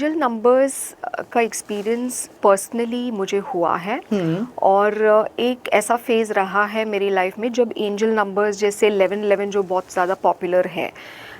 Angel numbers का experience personally मुझे हुआ है और एक ऐसा फेज़ रहा है मेरी लाइफ में जब एंजल नंबर्स जैसे 1111 जो बहुत ज़्यादा पॉपुलर है,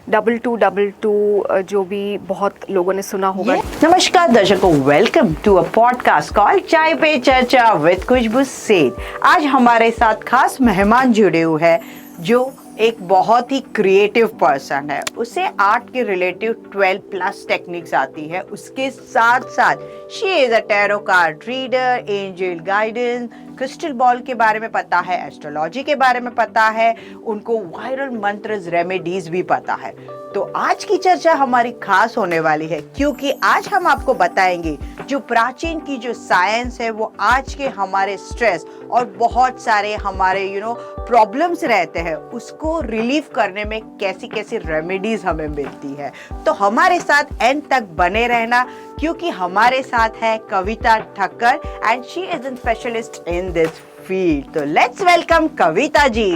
2222 जो भी बहुत लोगों ने सुना होगा। नमस्कार दर्शकों, welcome to a podcast called Chai Pe चर्चा विद खुशबू सेठ। आज हमारे साथ खास मेहमान जुड़े हुए हैं जो एक बहुत ही क्रिएटिव पर्सन है। उसे आर्ट के रिलेटिव 12+ टेक्निक्स आती है। उसके साथ साथ she is a tarot card reader, angel guidance, crystal ball के बारे में पता है, एस्ट्रोलॉजी के बारे में पता है, उनको वायरल मंत्र रेमेडीज भी पता है। तो आज की चर्चा हमारी खास होने वाली है क्योंकि आज हम आपको बताएंगे जो प्राचीन की जो साइंस है वो आज के हमारे स्ट्रेस और बहुत सारे हमारे प्रॉब्लम्स रहते हैं उसको रिलीव करने में कैसी कैसी रेमेडीज हमें मिलती है। तो हमारे साथ एंड तक बने रहना क्योंकि हमारे साथ है Kavita Thakkar and she is an specialist in this field. तो let's welcome Kavita ji.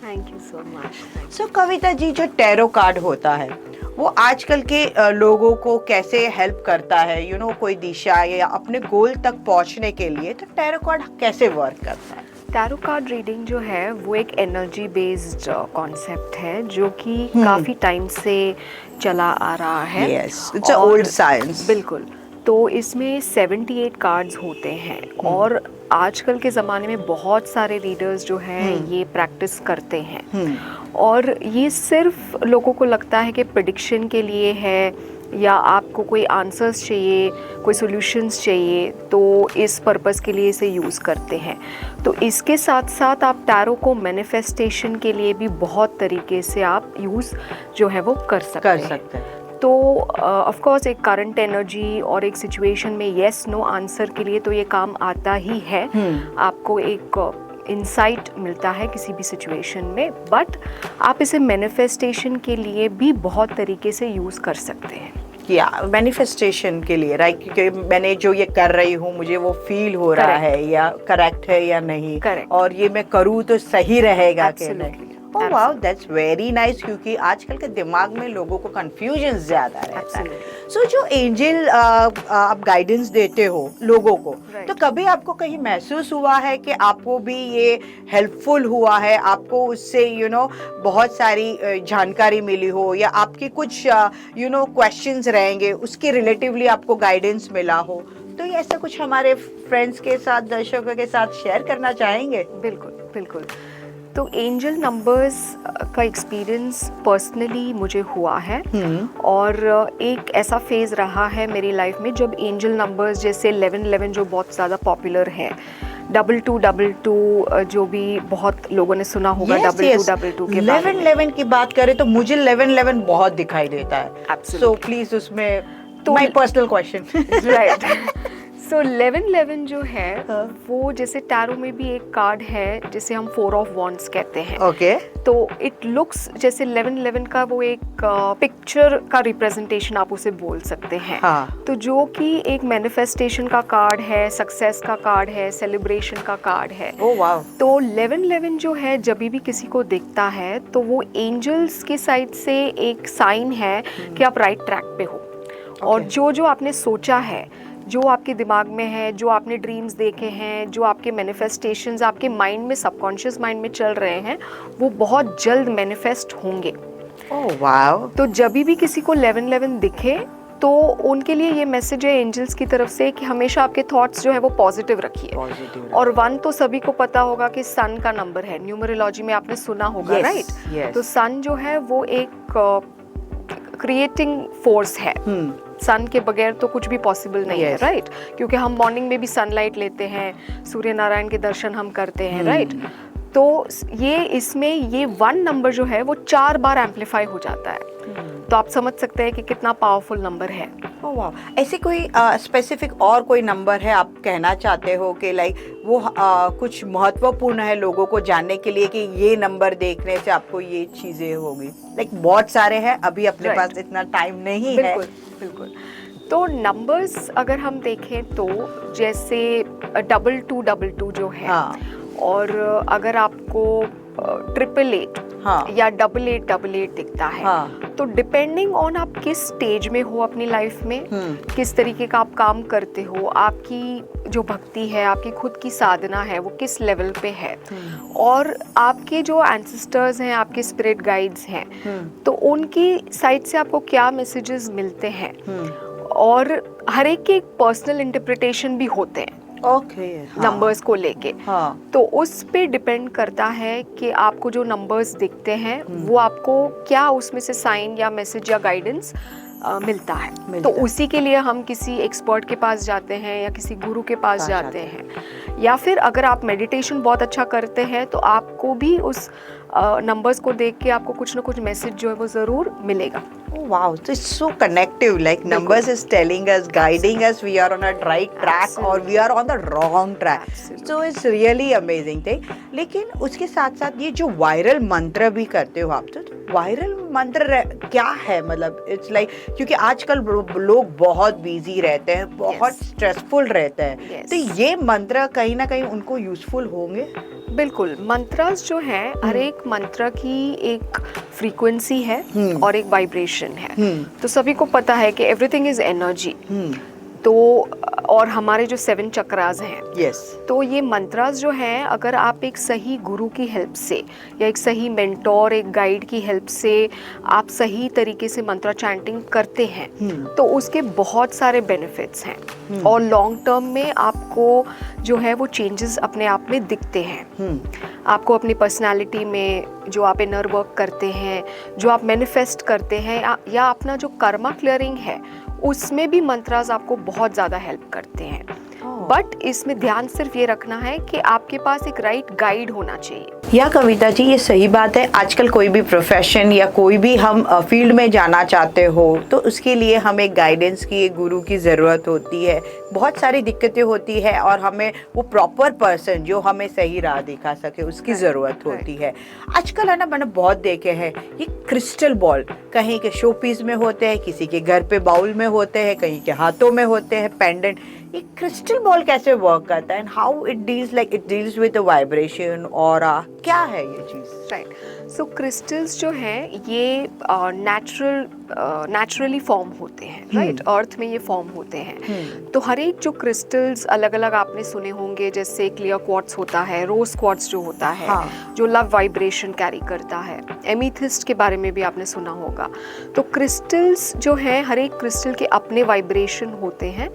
Thank you so much. So Kavita ji, जो टैरो कार्ड होता है वो आजकल के लोगों को कैसे हेल्प करता है, कोई दिशा या अपने गोल तक पहुंचने के लिए, तो टैरो कार्ड कैसे वर्क करता है? टैरो कार्ड रीडिंग जो है वो एक एनर्जी बेस्ड कॉन्सेप्ट है जो कि काफ़ी टाइम से चला आ रहा है। Yes, it's a old science. बिल्कुल। तो इसमें 78 कार्ड्स होते हैं और आजकल के ज़माने में बहुत सारे रीडर्स जो हैं ये प्रैक्टिस करते हैं और ये सिर्फ लोगों को लगता है कि प्रेडिक्शन के लिए है या आपको कोई आंसर्स चाहिए, कोई सॉल्यूशंस चाहिए, तो इस पर्पस के लिए इसे यूज़ करते हैं। तो इसके साथ साथ आप टैरो को मैनिफेस्टेशन के लिए भी बहुत तरीके से आप यूज़ जो है वो कर सकते हैं। तो ऑफ कोर्स एक करंट एनर्जी और एक सिचुएशन में येस नो आंसर के लिए तो ये काम आता ही है। आपको एक इंसाइट मिलता है किसी भी सिचुएशन में, बट आप इसे मैनिफेस्टेशन के लिए भी बहुत तरीके से यूज़ कर सकते हैं। या मैनिफेस्टेशन के लिए राइट, क्योंकि मैंने जो ये कर रही हूँ मुझे वो फील हो रहा है या करेक्ट है या नहीं, और ये मैं करूँ तो सही रहेगा कि नहीं। Oh wow, that's very nice, क्योंकि आजकल के दिमाग में लोगों को कंफ्यूजन ज्यादा रहता है। So, जो एंजल आप गाइडेंस देते हो लोगों को, तो कभी आपको कहीं महसूस हुआ है कि आपको भी ये हेल्पफुल हुआ है, आपको उससे बहुत सारी जानकारी मिली हो, या आपके कुछ क्वेश्चंस रहेंगे उसके रिलेटिवली आपको गाइडेंस मिला हो? तो ये ऐसा कुछ हमारे फ्रेंड्स के साथ, दर्शकों के साथ शेयर करना चाहेंगे? बिल्कुल बिल्कुल। तो एंजल नंबर्स का एक्सपीरियंस पर्सनली मुझे हुआ है और एक ऐसा फेज़ रहा है मेरी लाइफ में जब एंजल नंबर्स जैसे 1111 जो बहुत ज़्यादा पॉपुलर है, 2222 जो भी बहुत लोगों ने सुना होगा। 2222 के 1111 की बात करें तो मुझे 1111 बहुत दिखाई देता है। सो प्लीज उसमें माय पर्सनल क्वेश्चन। राइट। सो 1111 जो है वो जैसे टैरो में भी एक कार्ड है जिसे हम 4 ऑफ वॉन्ड्स कहते हैं। ओके। तो इट लुक्स जैसे 1111 का वो एक पिक्चर का रिप्रेजेंटेशन आप उसे बोल सकते हैं। तो जो कि एक मैनिफेस्टेशन का कार्ड है, सक्सेस का कार्ड है, सेलिब्रेशन का कार्ड है। ओह वाव। तो 1111 जो है जब भी किसी को दिखता है तो वो एंजल्स की साइड से एक साइन है कि आप राइट ट्रैक पे हो। और जो आपने सोचा है, जो आपके दिमाग में है, जो आपने ड्रीम्स देखे हैं, जो आपके मैनिफेस्टेशंस आपके माइंड में, सबकॉन्शियस माइंड में चल रहे हैं, वो बहुत जल्द मैनिफेस्ट होंगे। ओह वाव। तो जब भी किसी को 1111 दिखे तो उनके लिए ये मैसेज है एंजल्स की तरफ से कि हमेशा आपके थॉट्स जो है वो पॉजिटिव रखिए। और 1 तो सभी को पता होगा कि सन का नंबर है, न्यूमरोलॉजी में आपने सुना होगा। राइट। तो सन जो है वो एक क्रिएटिंग फोर्स है। सन के बगैर तो कुछ भी पॉसिबल नहीं है। राइट। क्योंकि हम मॉर्निंग में भी सनलाइट लेते हैं, सूर्य नारायण के दर्शन हम करते हैं। राइट। तो ये इसमें ये 1 नंबर जो है वो 4 बार एम्पलीफाई हो जाता है। तो आप समझ सकते हैं कि कितना पावरफुल नंबर है। ओह वाह। ऐसे कोई स्पेसिफिक और कोई नंबर है आप कहना चाहते हो कि लाइक वो कुछ महत्वपूर्ण है लोगों को जानने के लिए कि ये नंबर देखने से आपको ये चीजें होगी? लाइक बहुत सारे हैं, अभी अपने पास इतना टाइम नहीं है। बिल्कुल। तो नंबर्स अगर हम देखें तो जैसे 2222 जो है, और अगर आपको 888 या 8888 दिखता है, तो डिपेंडिंग ऑन आप किस स्टेज में हो अपनी लाइफ में, किस तरीके का आप काम करते हो, आपकी जो भक्ति है, आपकी खुद की साधना है वो किस लेवल पे है, और आपके जो एंसेस्टर्स हैं, आपके स्पिरिट गाइड्स हैं, तो उनकी साइड से आपको क्या मैसेजेस मिलते हैं, और हर एक के एक पर्सनल इंटरप्रिटेशन भी होते हैं नंबर्स को लेके। तो उस पे डिपेंड करता है कि आपको जो नंबर्स दिखते हैं वो आपको क्या उसमें से साइन या मैसेज या गाइडेंस मिलता है। तो उसी के लिए हम किसी एक्सपर्ट के पास जाते हैं या किसी गुरु के पास जाते हैं, या फिर अगर आप मेडिटेशन बहुत अच्छा करते हैं तो आपको भी उस नंबर्स को देख के आपको कुछ ना कुछ मैसेज जो है वो ज़रूर मिलेगा। Oh, wow, so it's so connective. Like numbers is telling us, guiding us, we are on a right track or we are on the wrong track. So it's really amazing thing. लेकिन उसके साथ साथ ये जो viral मंत्र भी करते हो आप, तो वायरल मंत्र क्या है? मतलब इट्स लाइक क्योंकि आजकल लोग बहुत बिजी रहते हैं, बहुत स्ट्रेसफुल रहते हैं, तो ये मंत्र कहीं ना कहीं उनको यूजफुल होंगे। बिल्कुल, मंत्रास जो है हर एक मंत्र की एक फ्रीक्वेंसी है और एक वाइब्रेशन है। तो सभी को पता है कि एवरीथिंग इज एनर्जी। तो और हमारे जो 7 चक्रास हैं, तो ये मंत्रास जो हैं, अगर आप एक सही गुरु की हेल्प से या एक सही मेंटोर, एक गाइड की हेल्प से आप सही तरीके से मंत्रा चैंटिंग करते हैं, तो उसके बहुत सारे बेनिफिट्स हैं और लॉन्ग टर्म में आपको जो है वो चेंजेस अपने आप में दिखते हैं। आपको अपनी पर्सनालिटी में जो आप इनर वर्क करते हैं, जो आप मैनिफेस्ट करते हैं, या अपना जो कर्मा क्लियरिंग है, उसमें भी मंत्रास आपको बहुत ज़्यादा हेल्प करते हैं। बट इसमें ध्यान सिर्फ ये रखना है कि आपके पास एक राइट गाइड होना चाहिए। या कविता जी, ये सही बात है। आजकल कोई भी प्रोफेशन या कोई भी हम फील्ड में जाना चाहते हो तो उसके लिए हमें गाइडेंस की, एक गुरु की ज़रूरत होती है। बहुत सारी दिक्कतें होती है और हमें वो प्रॉपर पर्सन जो हमें सही राह दिखा सके उसकी ज़रूरत होती है। आजकल है ना, मैंने बहुत देखे हैं ये क्रिस्टल बॉल, कहीं के शो पीस में होते हैं, किसी के घर पे बाउल में होते हैं, कहीं के हाथों में होते हैं पेंडेंट। ये क्रिस्टल बॉल कैसे वर्क करता है and how it deals with the vibration और क्या है ये चीज़? राइट, सो क्रिस्टल्स जो हैं ये नेचुरली फॉर्म होते हैं, राइट, अर्थ में ये फॉर्म होते हैं। तो हर एक जो क्रिस्टल्स अलग अलग आपने सुने होंगे, जैसे क्लियर क्वार्ट्ज होता है, रोज क्वार्ट्ज जो होता है, जो लव वाइब्रेशन कैरी करता है, एमीथिस्ट के बारे में भी आपने सुना होगा। तो क्रिस्टल्स जो हैं, हर एक क्रिस्टल के अपने वाइब्रेशन होते हैं,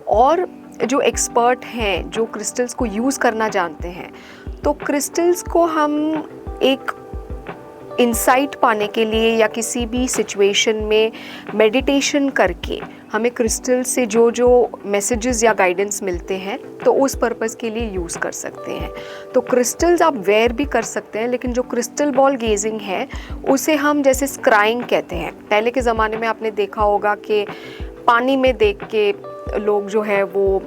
और जो एक्सपर्ट हैं, जो क्रिस्टल्स को यूज़ करना जानते हैं, तो क्रिस्टल्स को हम एक इंसाइट पाने के लिए या किसी भी सिचुएशन में मेडिटेशन करके हमें क्रिस्टल से जो जो मैसेजेस या गाइडेंस मिलते हैं, तो उस पर्पस के लिए यूज़ कर सकते हैं। तो क्रिस्टल्स आप वेयर भी कर सकते हैं, लेकिन जो क्रिस्टल बॉल गेजिंग है उसे हम जैसे स्क्राइंग कहते हैं। पहले के ज़माने में आपने देखा होगा कि पानी में देख के लोग जो है वो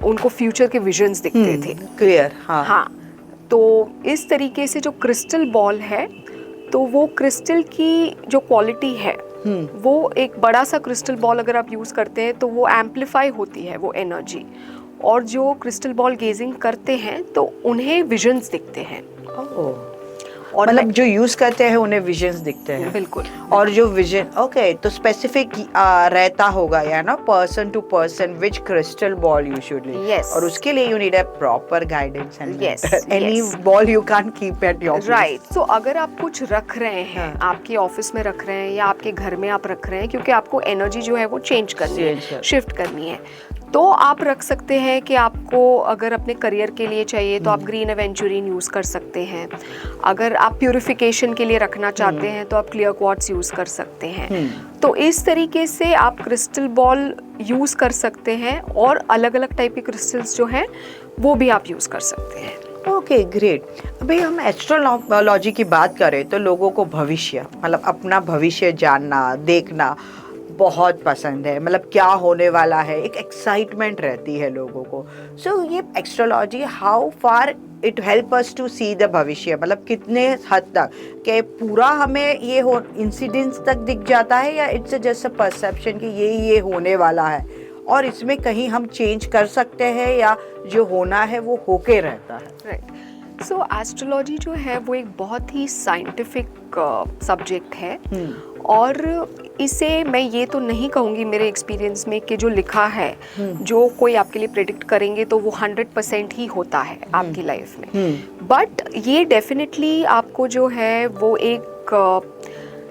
उनको फ्यूचर के विजन्स दिखते थे। क्लियर, हाँ। तो इस तरीके से जो क्रिस्टल बॉल है, तो वो क्रिस्टल की जो क्वालिटी है, वो एक बड़ा सा क्रिस्टल बॉल अगर आप यूज़ करते हैं तो वो एम्पलीफाई होती है वो एनर्जी, और जो क्रिस्टल बॉल गेजिंग करते हैं तो उन्हें विजन्स दिखते हैं। और मतलब जो यूज करते हैं उन्हें विजन्स दिखते हैं। बिल्कुल। और जो विजन तो स्पेसिफिक रहता होगा या ना, person to person which crystal ball you should leave, और उसके लिए you need a proper guidance and any ball you can't keep at your right. So अगर आप कुछ रख रहे हैं, आपके ऑफिस में रख रहे हैं या आपके घर में आप रख रहे हैं, क्योंकि आपको एनर्जी जो है वो चेंज करनी है, शिफ्ट करनी है, तो आप रख सकते हैं कि आपको अगर अपने करियर के लिए चाहिए तो आप ग्रीन एवेंचुरिन यूज़ कर सकते हैं। अगर आप प्यूरिफिकेशन के लिए रखना चाहते हैं तो आप क्लियर क्वार्ट्ज यूज़ कर सकते हैं। तो इस तरीके से आप क्रिस्टल बॉल यूज़ कर सकते हैं, और अलग अलग टाइप के क्रिस्टल्स जो हैं वो भी आप यूज़ कर सकते हैं। Okay, great. अभी हम एस्ट्रोलॉजी की बात करें तो लोगों को भविष्य, मतलब अपना भविष्य जानना, देखना बहुत पसंद है। मतलब क्या होने वाला है, एक एक्साइटमेंट रहती है लोगों को। सो ये astrology, how far it help us to see the भविष्य, मतलब कितने हद तक कि पूरा हमें ये हो इंसिडेंट्स तक दिख जाता है, या इट्स जस्ट अ परसेप्शन कि ये होने वाला है और इसमें कहीं हम चेंज कर सकते हैं, या जो होना है वो होके रहता है? राइट। सो एस्ट्रोलॉजी जो है वो एक बहुत ही साइंटिफिक सब्जेक्ट है और इसे मैं ये तो नहीं कहूँगी मेरे एक्सपीरियंस में कि जो लिखा है जो कोई आपके लिए प्रेडिक्ट करेंगे तो वो 100% ही होता है आपकी लाइफ में, बट ये डेफिनेटली आपको जो है वो एक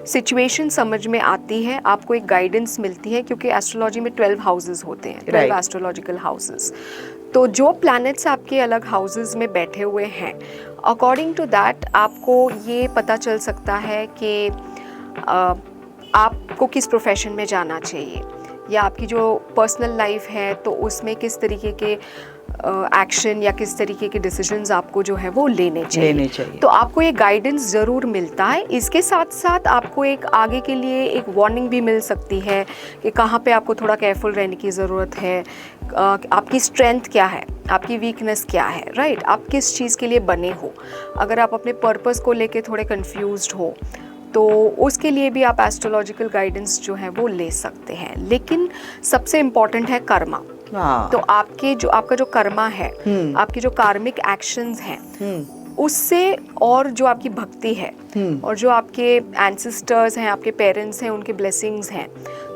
सिचुएशन समझ में आती है, आपको एक गाइडेंस मिलती है, क्योंकि एस्ट्रोलॉजी में 12 हाउसेस होते हैं, 12 एस्ट्रोलॉजिकल हाउसेस। तो जो प्लैनेट्स आपके अलग हाउसेस में बैठे हुए हैं, अकॉर्डिंग टू दैट आपको ये पता चल सकता है कि आपको किस प्रोफेशन में जाना चाहिए, या आपकी जो पर्सनल लाइफ है तो उसमें किस तरीके के एक्शन या किस तरीके के डिसीजंस आपको जो है वो लेने चाहिए। तो आपको ये गाइडेंस ज़रूर मिलता है। इसके साथ साथ आपको एक आगे के लिए एक वार्निंग भी मिल सकती है कि कहाँ पे आपको थोड़ा केयरफुल रहने की ज़रूरत है, आपकी स्ट्रेंथ क्या है, आपकी वीकनेस क्या है, राइट, आप किस चीज़ के लिए बने हो। अगर आप अपने पर्पस को लेके थोड़े कंफ्यूज्ड हो तो उसके लिए भी आप एस्ट्रोलॉजिकल गाइडेंस जो है वो ले सकते हैं। लेकिन सबसे इम्पॉर्टेंट है कर्मा। तो आपका जो कर्मा है, आपके जो कार्मिक एक्शंस हैं, उससे और जो आपकी भक्ति है और जो आपके एंसेस्टर्स हैं, आपके पेरेंट्स हैं, उनके ब्लेसिंग्स हैं,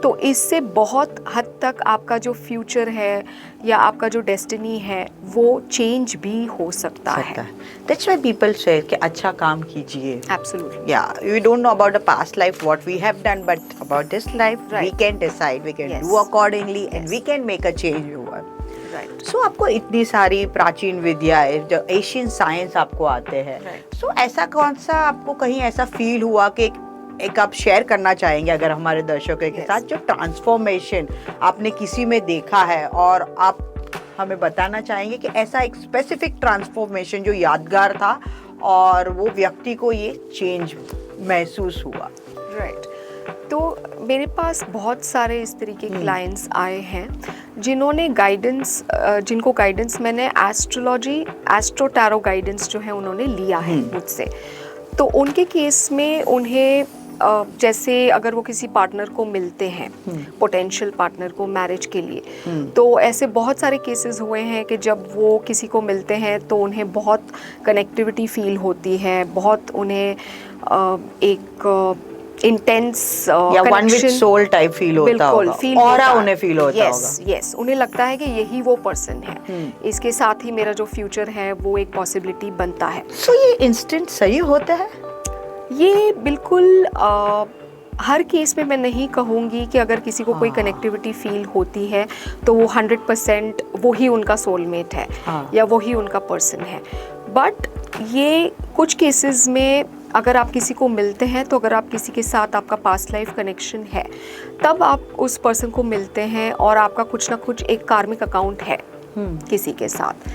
तो इससे बहुत हद तक आपका जो फ्यूचर है या आपका जो डेस्टिनी है वो चेंज भी हो सकता है। That's why people say कि अच्छा काम कीजिए। Absolutely. Yeah, we don't know about the past life what we have done, but about this life we can decide, we can do accordingly and we can make a change over. Right. So आपको इतनी सारी प्राचीन विद्याएं, जो Asian science आपको आते हैं, so ऐसा कौन सा आपको कहीं ऐसा फील हुआ कि एक आप शेयर करना चाहेंगे अगर हमारे दर्शकों के साथ, जो ट्रांसफॉर्मेशन आपने किसी में देखा है और आप हमें बताना चाहेंगे कि ऐसा एक स्पेसिफिक ट्रांसफॉर्मेशन जो यादगार था और वो व्यक्ति को ये चेंज महसूस हुआ। राइट। तो मेरे पास बहुत सारे इस तरीके के क्लाइंट्स आए हैं जिन्होंने जिनको गाइडेंस मैंने एस्ट्रो टैरो गाइडेंस जो है उन्होंने लिया है मुझसे। तो उनके केस में उन्हें जैसे अगर वो किसी पार्टनर को मिलते हैं, पोटेंशियल पार्टनर को मैरिज के लिए, तो ऐसे बहुत सारे केसेस हुए हैं कि जब वो किसी को मिलते हैं तो उन्हें बहुत कनेक्टिविटी फील होती है, बहुत उन्हें एक इंटेंस या one with soul type feel होता होगा, ऑरा उन्हें फील होता होगा। यस, उन्हें लगता है कि यही वो पर्सन है, इसके साथ ही मेरा जो फ्यूचर है वो एक पॉसिबिलिटी बनता है। सो ये इंस्टेंट सही होता है? ये बिल्कुल हर केस में मैं नहीं कहूँगी कि अगर किसी को कोई कनेक्टिविटी फील होती है तो वो 100% वही उनका सोलमेट है या वही उनका पर्सन है, बट ये कुछ केसेस में अगर आप किसी को मिलते हैं तो अगर आप किसी के साथ आपका पास्ट लाइफ कनेक्शन है तब आप उस पर्सन को मिलते हैं और आपका कुछ ना कुछ एक कार्मिक अकाउंट है किसी के साथ।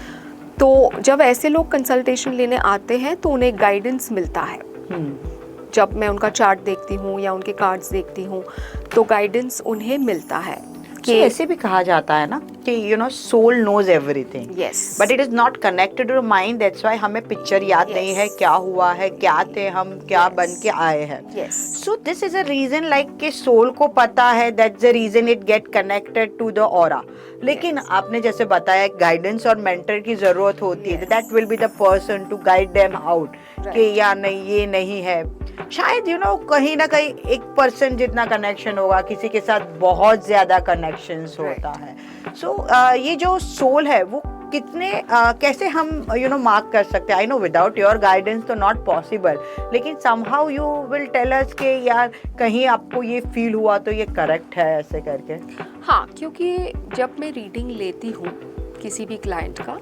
तो जब ऐसे लोग कंसल्टेशन लेने आते हैं तो उन्हें गाइडेंस मिलता है। जब मैं उनका चार्ट देखती हूँ या उनके कार्ड्स देखती हूँ तो गाइडेंस उन्हें मिलता है कि ऐसे भी कहा जाता है ना कि you know soul knows everything, but it is not connected to mind, that's why हमें पिक्चर याद नहीं है क्या हुआ है, क्या थे हम, क्या बन के आए हैं। So this is a reason like कि सोल को पता है, that's the reason it get connected to the aura. लेकिन आपने जैसे बताया गाइडेंस और मेंटर की जरूरत होती है, that will be the person to guide them out कि या नहीं ये नहीं है। शायद यू नो कहीं ना कहीं एक पर्सन जितना कनेक्शन होगा किसी के साथ बहुत ज्यादा कनेक्शंस होता है। सो ये जो सोल है वो कितने कैसे हम यू नो मार्क कर सकते हैं? I know without your guidance तो नॉट पॉसिबल, लेकिन somehow you will tell us कि यार कहीं आपको ये फील हुआ तो ये करेक्ट है ऐसे करके। हाँ, क्योंकि जब मैं रीडिंग लेती हूँ किसी भी क्लाइंट का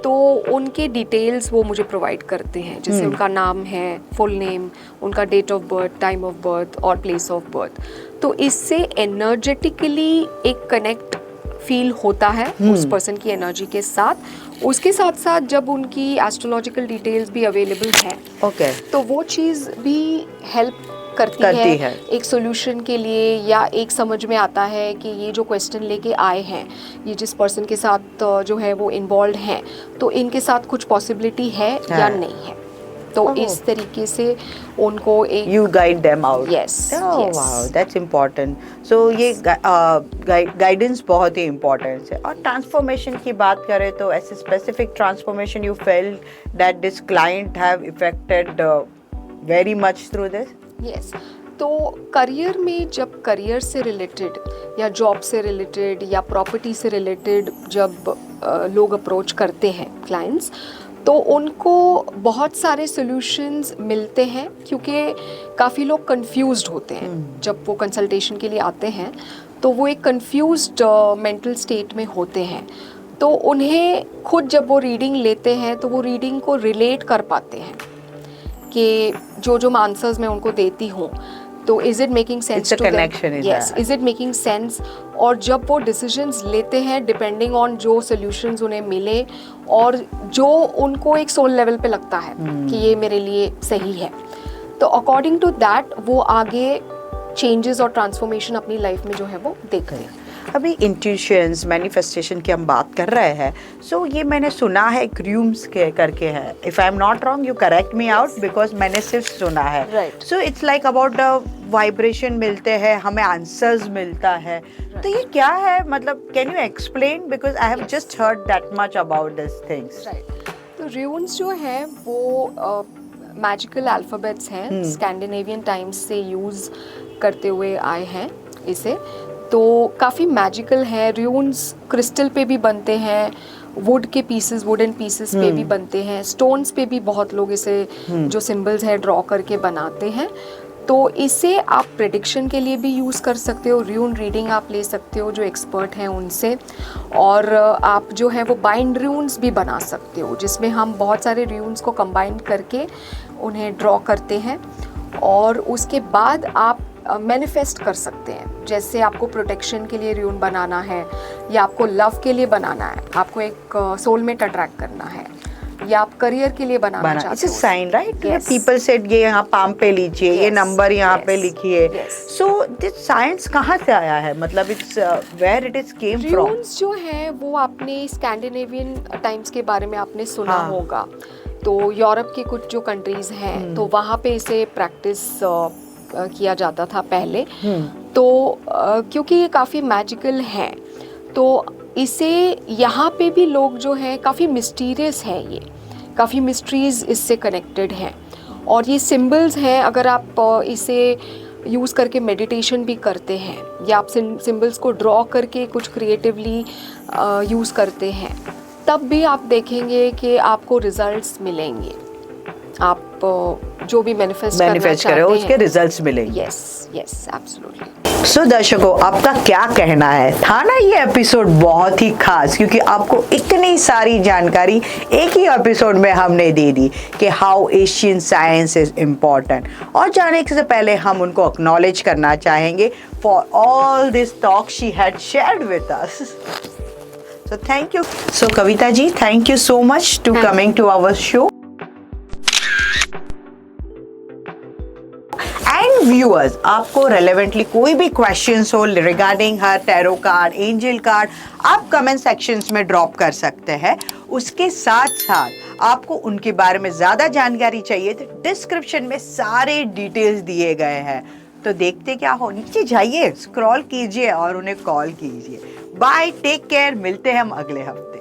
तो उनके डिटेल्स वो मुझे प्रोवाइड करते हैं, जैसे उनका नाम है, फुल नेम, उनका date of birth, time of birth और प्लेस ऑफ बर्थ। तो इससे एनर्जेटिकली एक कनेक्ट फील होता है उस पर्सन की एनर्जी के साथ। उसके साथ साथ जब उनकी एस्ट्रोलॉजिकल डिटेल्स भी अवेलेबल हैं तो वो चीज़ भी हेल्प करती है एक सॉल्यूशन के लिए, या एक समझ में आता है कि ये जो क्वेश्चन लेके आए हैं, ये जिस पर्सन के साथ जो है वो इन्वॉल्व हैं, तो इनके साथ कुछ पॉसिबिलिटी है या नहीं है। तो इस तरीके से उनको एक You guide them out. Yes, Oh yes. wow, that's important. So ये guidance बहुत ही important है. और transformation की बात करें तो ऐसे specific transformation you felt that this client have affected very much through this? Yes तो करियर में जब करियर से रिलेटेड या जॉब से रिलेटेड या प्रॉपर्टी से रिलेटेड जब लोग अप्रोच करते हैं क्लाइंट्स, तो उनको बहुत सारे सॉल्यूशंस मिलते हैं क्योंकि काफ़ी लोग कंफ्यूज्ड होते हैं जब वो कंसल्टेशन के लिए आते हैं, तो वो एक कंफ्यूज्ड मेंटल स्टेट में होते हैं। तो उन्हें खुद जब वो रीडिंग लेते हैं तो वो रीडिंग को रिलेट कर पाते हैं कि जो आंसर्स मैं उनको देती हूँ, तो is it making sense to them, yes is it making sense. और जब वो डिसीजंस लेते हैं डिपेंडिंग ऑन जो सॉल्यूशंस उन्हें मिले और जो उनको एक सोल लेवल पे लगता है कि ये मेरे लिए सही है, तो अकॉर्डिंग टू दैट वो आगे चेंजेस और ट्रांसफॉर्मेशन अपनी लाइफ में जो है वो देखते हैं। अभी इंट्यूशंस मैनिफेस्टेशन की हम बात कर रहे हैं, सो ये मैंने सुना है ग्रूम्स के करके है, if I am not wrong you correct me out because मैंने सिर्फ सुना है। Right. So it's like about the vibration मिलते हैं, हमें आंसर्स मिलता है। तो ये क्या है, मतलब can you explain, because I have just heard that much about this things. Right, तो रून्स जो है वो मैजिकल अल्फ़ाबेट्स हैं, स्कैंडिनेवियन टाइम्स से यूज़ करते हुए आए हैं इसे, तो काफ़ी मैजिकल है। रून्स क्रिस्टल पे भी बनते हैं, वुड के पीसेस, वुडन पीसेस पे भी बनते हैं, स्टोन्स पे भी बहुत लोग इसे जो सिंबल्स है ड्रॉ करके बनाते हैं। तो इसे आप प्रेडिक्शन के लिए भी यूज़ कर सकते हो, रून रीडिंग आप ले सकते हो जो एक्सपर्ट हैं उनसे, और आप जो है वो बाइंड रून्स भी बना सकते हो जिसमें हम बहुत सारे रून्स को कंबाइन करके उन्हें ड्रॉ करते हैं और उसके बाद आप मैनिफेस्ट कर सकते हैं। जैसे आपको प्रोटेक्शन के लिए रून बनाना है या आपको लव के लिए बनाना है, आपको एक सोलमेट अट्रैक्ट करना है या आप करियर के लिए बनाना चाहते हो। It's a sign right, Yes. People said ये यहाँ पाम पे लीजिए, ये Yes. नंबर यहाँ पे Yes. लिखिए। Yes. सो दिस साइंस कहाँ से आया है, मतलब it's where it is came from? Runes जो है वो आपने स्कैंडिनेवियन टाइम्स के बारे में आपने सुना हाँ. होगा, तो यूरोप के कुछ जो कंट्रीज हैं तो वहाँ पे इसे प्रैक्टिस किया जाता था पहले। तो क्योंकि ये काफ़ी मैजिकल है तो इसे यहाँ पे भी लोग जो हैं काफ़ी मिस्टीरियस है, ये काफ़ी मिस्ट्रीज इससे कनेक्टेड हैं। और ये सिंबल्स हैं, अगर आप इसे यूज़ करके मेडिटेशन भी करते हैं या आप सिंबल्स को ड्रॉ करके कुछ क्रिएटिवली यूज़ करते हैं, तब भी आप देखेंगे कि आपको रिजल्ट्स मिलेंगे। आप जो भी मैनिफेस्ट करें उसके रिजल्ट्स मिलेंगे। Yes yes absolutely. सो दर्शकों, आपका क्या कहना है? था ना ये एपिसोड बहुत ही खास, क्योंकि आपको इतनी सारी जानकारी एक ही एपिसोड में हमने दे दी कि how Asian science is important. और जाने से पहले हम उनको एक्नॉलेज करना चाहेंगे for all this talk she had shared with us. So thank you. So Kavita ji, thank you so much to coming to our show. And viewers, आपको रेलेवेंटली कोई भी क्वेश्चंस हो रिगार्डिंग हर टैरो कार्ड, एंजल कार्ड, आप comment sections में drop कर सकते हैं। उसके साथ साथ आपको उनके बारे में ज़्यादा जानकारी चाहिए तो डिस्क्रिप्शन में सारे डिटेल्स दिए गए हैं। तो देखते क्या हो, नीचे जाइए, स्क्रॉल कीजिए और उन्हें कॉल कीजिए। बाय, टेक केयर, मिलते हैं हम अगले हफ्ते।